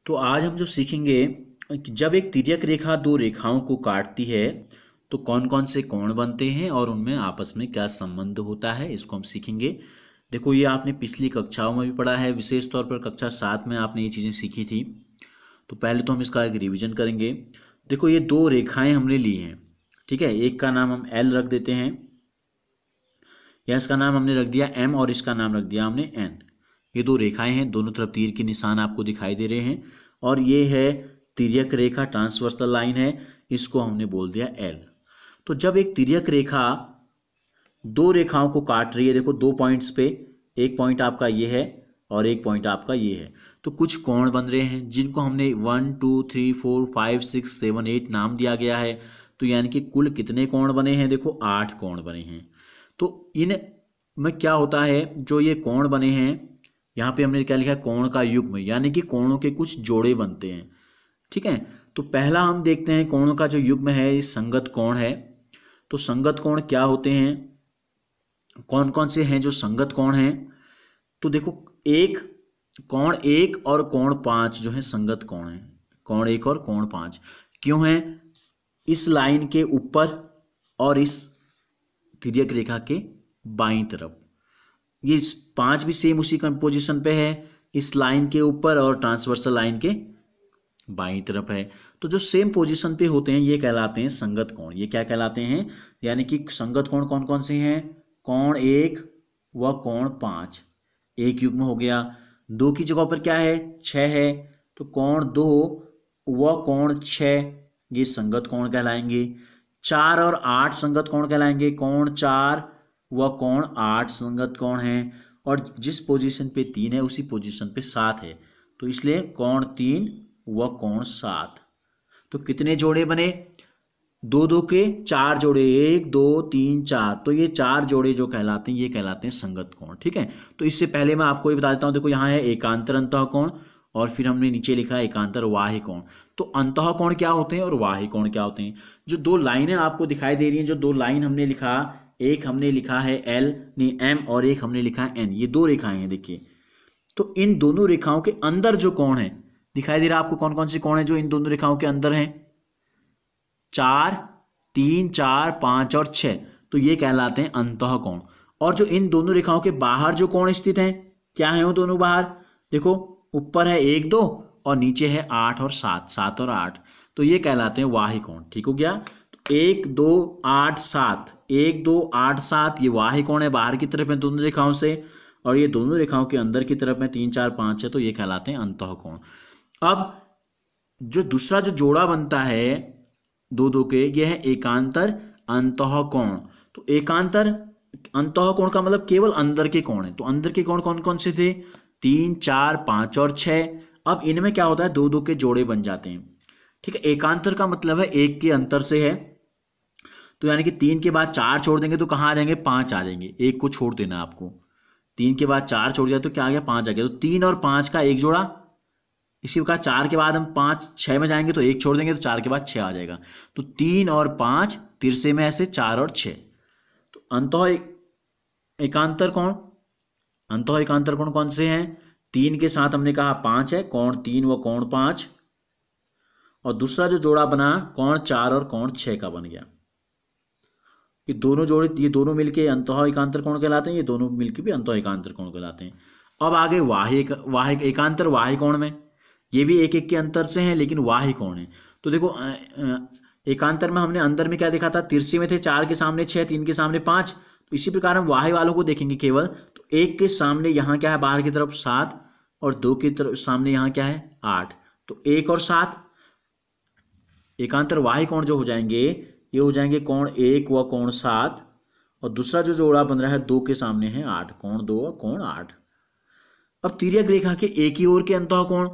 तो आज हम जो सीखेंगे कि जब एक तिर्यक रेखा दो रेखाओं को काटती है तो कौन कौन से कोण बनते हैं और उनमें आपस में क्या संबंध होता है, इसको हम सीखेंगे। देखो, ये आपने पिछली कक्षाओं में भी पढ़ा है, विशेष तौर पर कक्षा 7 में आपने ये चीज़ें सीखी थी। तो पहले तो हम इसका एक रिवीजन करेंगे। देखो, ये दो रेखाएं हमने ली हैं, ठीक है। एक का नाम हम एल रख देते हैं, या इसका नाम हमने रख दिया एम और इसका नाम रख दिया हमने एन। ये दो रेखाएं हैं, दोनों तरफ तीर के निशान आपको दिखाई दे रहे हैं, और ये है तिर्यक रेखा, ट्रांसवर्सल लाइन है, इसको हमने बोल दिया एल। तो जब एक तिर्यक रेखा दो रेखाओं को काट रही है, देखो दो पॉइंट्स पे, एक पॉइंट आपका ये है और एक पॉइंट आपका ये है, तो कुछ कोण बन रहे हैं जिनको हमने 1 2 3 4 5 6 7 8 नाम दिया गया है। तो यानी कि कुल कितने कोण बने हैं? देखो 8 कोण बने हैं। तो इन में क्या होता है, जो ये कोण बने हैं, यहाँ पे हमने क्या लिखा है, कोण का युग्म, यानी कि कोणों के कुछ जोड़े बनते हैं, ठीक है। तो पहला हम देखते हैं कोणों का जो युग्म है, ये संगत कोण है। तो संगत कोण क्या होते हैं, कौन कौन से हैं जो संगत कोण हैं? तो देखो, एक कोण एक और कोण 5 जो है संगत कोण है। कोण एक और कोण 5 क्यों है? इस लाइन के ऊपर और इस तिर्यक रेखा के बाईं तरफ, ये 5 भी सेम उसी पोजीशन पे है, इस लाइन के ऊपर और ट्रांसवर्सल लाइन के बाईं तरफ है। तो जो सेम पोजीशन पे होते हैं ये कहलाते हैं संगत कोण। ये क्या कहलाते हैं? यानी कि संगत कोण कौन कौन से हैं? कोण एक व कोण 5, एक युग्म हो गया। दो की जगह पर क्या है? 6 है, तो कोण 2 व कोण 6 ये संगत कोण कहलाएंगे। 4 और 8 संगत कोण कहलाएंगे, कोण 4 व कोण 8 संगत कोण हैं। और जिस पोजीशन पे 3 है उसी पोजीशन पे 7 है, तो इसलिए कोण 3 व कोण 7। तो कितने जोड़े बने? दो दो के 4 जोड़े, 1 2 3 4, तो ये 4 जोड़े जो कहलाते हैं ये कहलाते हैं संगत कोण, ठीक है। तो इससे पहले मैं आपको ये बता देता हूँ, देखो यहाँ है एकांतर अंतः कोण और फिर हमने नीचे लिखा है एकांतर बाह्य कोण। तो अंतः कोण क्या होते हैं और बाह्य कोण क्या होते हैं? जो दो लाइनें आपको दिखाई दे रही हैं, जो दो लाइन हमने लिखा, एक हमने लिखा है एल नहीं एम और एक हमने लिखा है एन, ये दो रेखाएं हैं, देखिए। तो इन दोनों रेखाओं के अंदर जो कोण है, दिखाई दे रहा है आपको कौन कौन से कोण है जो इन दोनों रेखाओं के अंदर हैं? 4 3 4 5 और 6, तो ये कहलाते हैं अंतः कोण। और जो इन दोनों रेखाओं के बाहर जो कोण स्थित हैं, क्या है वो दोनों बाहर? देखो, ऊपर है 1 2 और नीचे है 8 और 7, 7 और 8, तो ये कहलाते हैं बाह्य कोण, ठीक हो गया। तो 1 2 8 7, 1 2 8 7 ये बाह्य कोण है, बाहर की तरफ है दोनों रेखाओं से, और ये दोनों रेखाओं के अंदर की तरफ में 3 4 5 है, तो ये कहलाते हैं अंतः कोण। अब जो दूसरा जो जोड़ा बनता है दो दो के, ये है एकांतर अंतः कोण। तो एकांतर अंतः कोण का मतलब केवल अंदर के कोण है। तो अंदर के कोण कौन कौन से थे? 3 4 5 और 6। अब इनमें क्या होता है, दो दो के जोड़े बन जाते हैं, ठीक है। एकांतर का मतलब है एक के अंतर से है, तो यानी कि 3 के बाद 4 छोड़ देंगे तो कहाँ आ जाएंगे? 5 आ जाएंगे, एक को छोड़ देना आपको। 3 के बाद 4 छोड़ दिया तो क्या आ गया? 5 आ गया। तो 3 और 5 का एक जोड़ा, इसी प्रकार 4 के बाद हम 5 6 में जाएंगे तो एक छोड़ देंगे तो 4 के बाद 6 आ जाएगा। तो 3 और 5 तिरछे में ऐसे 4 और 6। तो एकांतर कोण, अंतः एकांतर कोण कौन से हैं? 3 के साथ हमने कहा 5 है, कोण 3 व कोण 5, और दूसरा जो जोड़ा बना कोण 4 और कोण 6 का बन गया। ये दोनों जोड़े, ये दोनों मिलके अंतः एकांतर कोण कहलाते हैं, ये दोनों मिलके भी अंतः एकांतर कोण कहलाते हैं। अब आगे वाह्य एकांतर बाह्य कोण में, ये भी एक एक के अंतर से हैं लेकिन बाह्य कोण है। तो देखो, एकांतर में हमने अंदर में क्या देखा था? तिरछे में थे, 4 के सामने 6, 3 के सामने 5। तो इसी प्रकार हम बाह्य वालों को देखेंगे केवल, तो 1 के सामने यहाँ क्या है बाहर की तरफ? 7, और 2 की तरफ सामने यहाँ क्या है? 8। तो 1 और 7 एकांतर बाह्य कोण जो हो जाएंगे, ये हो जाएंगे कोण 1 व कोण 7, और दूसरा जो जोड़ा बन रहा है 2 के सामने है 8, कोण 2 व कोण 8। अब तिर्यक रेखा के एक ही ओर के अंतः कोण,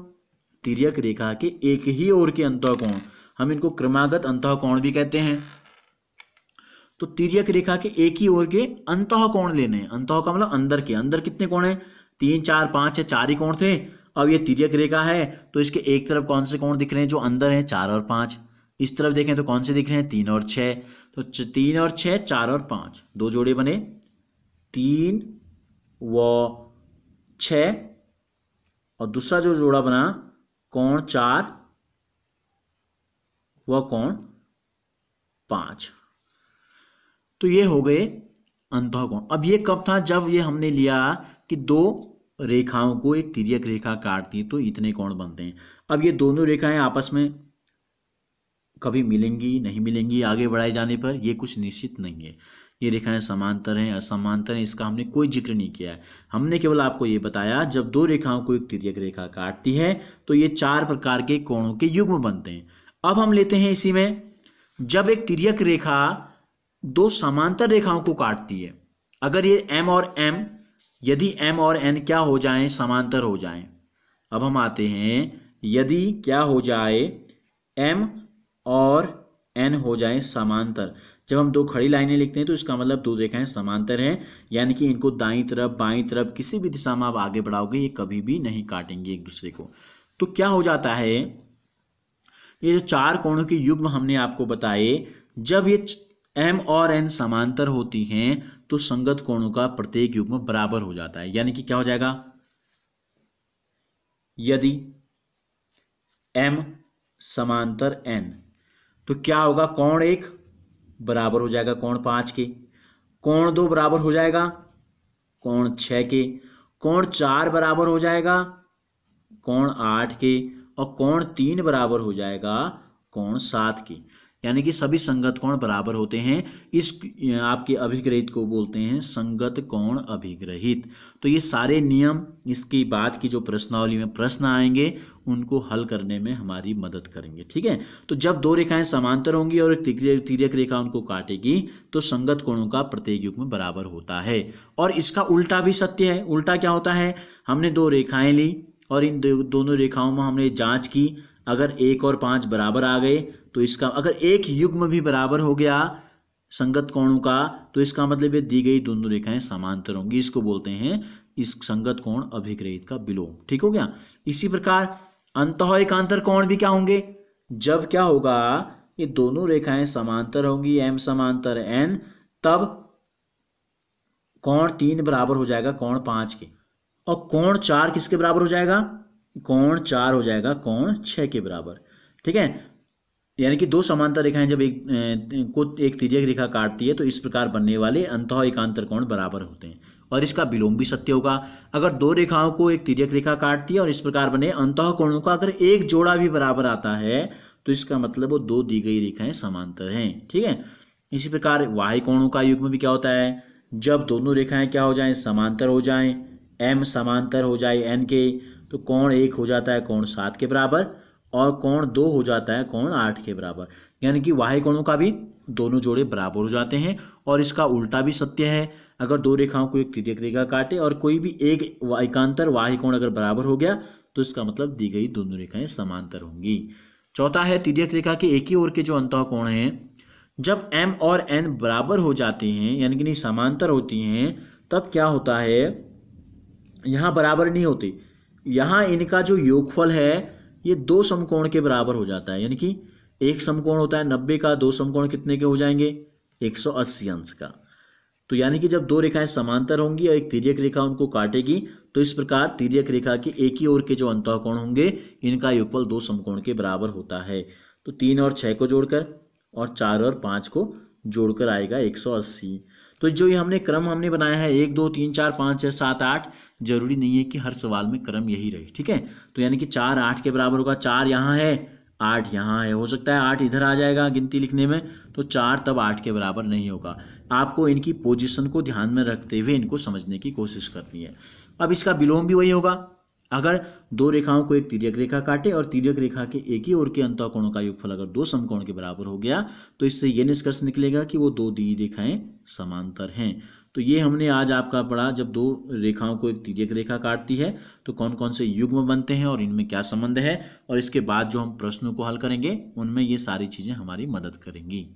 तिर्यक रेखा के एक ही ओर के अंतः कोण, हम इनको क्रमागत अंतः कोण भी कहते हैं। तो तिर्यक रेखा के एक ही ओर के अंतः कोण लेने हैं। अंतः का मतलब अंदर के, अंदर कितने कोण हैं? 3 4 5 है, 4 ही कोण थे। अब ये तिर्यक रेखा है तो इसके एक तरफ कौन से कोण दिख रहे हैं जो अंदर हैं? 4 और 5। इस तरफ देखें तो कौन से दिख रहे हैं? 3 और 6। तो 3 और 6, 4 और 5, दो जोड़े बने, 3 व 6, और दूसरा जो जोड़ा बना कोण 4 व कोण 5। तो ये हो गए अंतः कोण। अब ये कब था, जब ये हमने लिया कि दो रेखाओं को एक तिर्यक रेखा काटती है तो इतने कोण बनते हैं। अब ये दोनों रेखाएं आपस में कभी मिलेंगी नहीं मिलेंगी आगे बढ़ाए जाने पर, ये कुछ निश्चित नहीं है। ये रेखाएं समांतर हैं असमांतर हैं, इसका हमने कोई जिक्र नहीं किया है। हमने केवल आपको ये बताया जब दो रेखाओं को एक तिर्यक रेखा काटती है तो ये 4 प्रकार के कोणों के युग्म बनते हैं। अब हम लेते हैं इसी में, जब एक तिर्यक रेखा दो समांतर रेखाओं को काटती है, अगर ये m और m, यदि m और n क्या हो जाएं, समांतर हो जाएं। अब हम आते हैं, यदि क्या हो जाए, m और n हो जाएं समांतर। जब हम दो खड़ी लाइनें लिखते हैं तो इसका मतलब दो रेखाएं समांतर हैं, यानी कि इनको दाईं तरफ बाईं तरफ किसी भी दिशा में आप आगे बढ़ाओगे ये कभी भी नहीं काटेंगे एक दूसरे को। तो क्या हो जाता है, ये जो 4 कोणों के युग्म हमने आपको बताए, जब ये m और n समांतर होती हैं तो संगत कोणों का प्रत्येक युग्म बराबर हो जाता है। यानी कि क्या हो जाएगा, यदि m समांतर n तो क्या होगा, कोण 1 बराबर हो जाएगा कोण 5 के, कोण 2 बराबर हो जाएगा कोण 6 के, कोण 4 बराबर हो जाएगा कोण 8 के, और कोण 3 बराबर हो जाएगा कोण 7 के। यानी कि सभी संगत कोण बराबर होते हैं। इस आपके अभिग्रहित को बोलते हैं संगत कोण अभिग्रहित। तो ये सारे नियम इसके बाद की जो प्रश्नावली में प्रश्न आएंगे उनको हल करने में हमारी मदद करेंगे। ठीक है, तो जब दो रेखाएं समांतर होंगी और एक तिर्यक रेखा उनको काटेगी तो संगत कोणों का प्रत्येक युग्म बराबर होता है। और इसका उल्टा भी सत्य है। उल्टा क्या होता है, हमने दो रेखाएं ली और इन दोनों रेखाओं में हमने जांच की, अगर 1 और 5 बराबर आ गए तो इसका, अगर एक युग्म भी बराबर हो गया संगत कोणों का तो इसका मतलब ये दी गई दोनों रेखाएं समांतर होंगी। इसको बोलते हैं इस संगत कोण अभिग्रहित का विलोम। ठीक हो गया। इसी प्रकार अंतः एकांतर कोण भी क्या होंगे, जब क्या होगा, ये दोनों रेखाएं समांतर होंगी m समांतर n, तब कोण 3 बराबर हो जाएगा कोण 5 के, और कोण 4 किसके बराबर हो जाएगा, कोण 4 हो जाएगा कोण 6 के बराबर। ठीक है, यानी कि दो समांतर रेखाएं जब एक तिर्यक रेखा काटती है तो इस प्रकार बनने वाले अंतः एकांतर कोण बराबर होते हैं। और इसका विलोम भी सत्य होगा। अगर दो रेखाओं को एक तिर्यक रेखा काटती है और इस प्रकार बने अंतः कोणों का अगर एक जोड़ा भी बराबर आता है तो इसका मतलब वो दो दी गई रेखाएं समांतर हैं। ठीक है, इसी प्रकार बाह्य कोणों का युग्म भी क्या होता है, जब दोनों रेखाएं क्या हो जाएं, समांतर हो जाएं, m समांतर हो जाए n के, तो कोण 1 हो जाता है कोण 7 के बराबर और कोण 2 हो जाता है कोण 8 के बराबर। यानी कि बाह्य कोणों का भी दोनों जोड़े बराबर हो जाते हैं। और इसका उल्टा भी सत्य है, अगर दो रेखाओं को एक तिर्यक रेखा काटे और कोई भी एक एकांतर बाह्य कोण अगर बराबर हो गया तो इसका मतलब दी गई दोनों रेखाएं समांतर होंगी। चौथा है, तिर्यक रेखा के एक ही ओर के जो अंतः कोण हैं, जब m और n बराबर हो जाते हैं यानी कि नहीं समांतर होती हैं, तब क्या होता है, यहाँ बराबर नहीं होते, यहाँ इनका जो योगफल है ये दो समकोण के बराबर हो जाता है। यानी कि एक समकोण होता है 90 का, दो समकोण कितने के हो जाएंगे, 180 अंश का। तो यानी कि जब दो रेखाएं समांतर होंगी और एक तिर्यक रेखा उनको काटेगी तो इस प्रकार तिर्यक रेखा के एक ही ओर के जो अंतः कोण होंगे इनका योगफल दो समकोण के बराबर होता है। तो 3 और 6 को जोड़कर और 4 और 5 को जोड़कर आएगा 180। तो जो ये हमने क्रम हमने बनाया है 1 2 3 4 5 6 7 8, जरूरी नहीं है कि हर सवाल में क्रम यही रहे। ठीक है, तो यानी कि 4 8 के बराबर होगा, 4 यहाँ है 8 यहाँ है, हो सकता है 8 इधर आ जाएगा गिनती लिखने में, तो 4 तब 8 के बराबर नहीं होगा। आपको इनकी पोजीशन को ध्यान में रखते हुए इनको समझने की कोशिश करनी है। अब इसका विलोम भी वही होगा, अगर दो रेखाओं को एक तिर्यक रेखा काटे और तिर्यक रेखा के एक ही ओर के अंतः कोणों का योगफल अगर दो समकोण के बराबर हो गया तो इससे यह निष्कर्ष निकलेगा कि वो दो दी रेखाएं समांतर हैं। तो ये हमने आज आपका पढ़ा, जब दो रेखाओं को एक तिर्यक रेखा काटती है तो कौन कौन से युग्म बनते हैं और इनमें क्या संबंध है, और इसके बाद जो हम प्रश्नों को हल करेंगे उनमें ये सारी चीजें हमारी मदद करेंगी।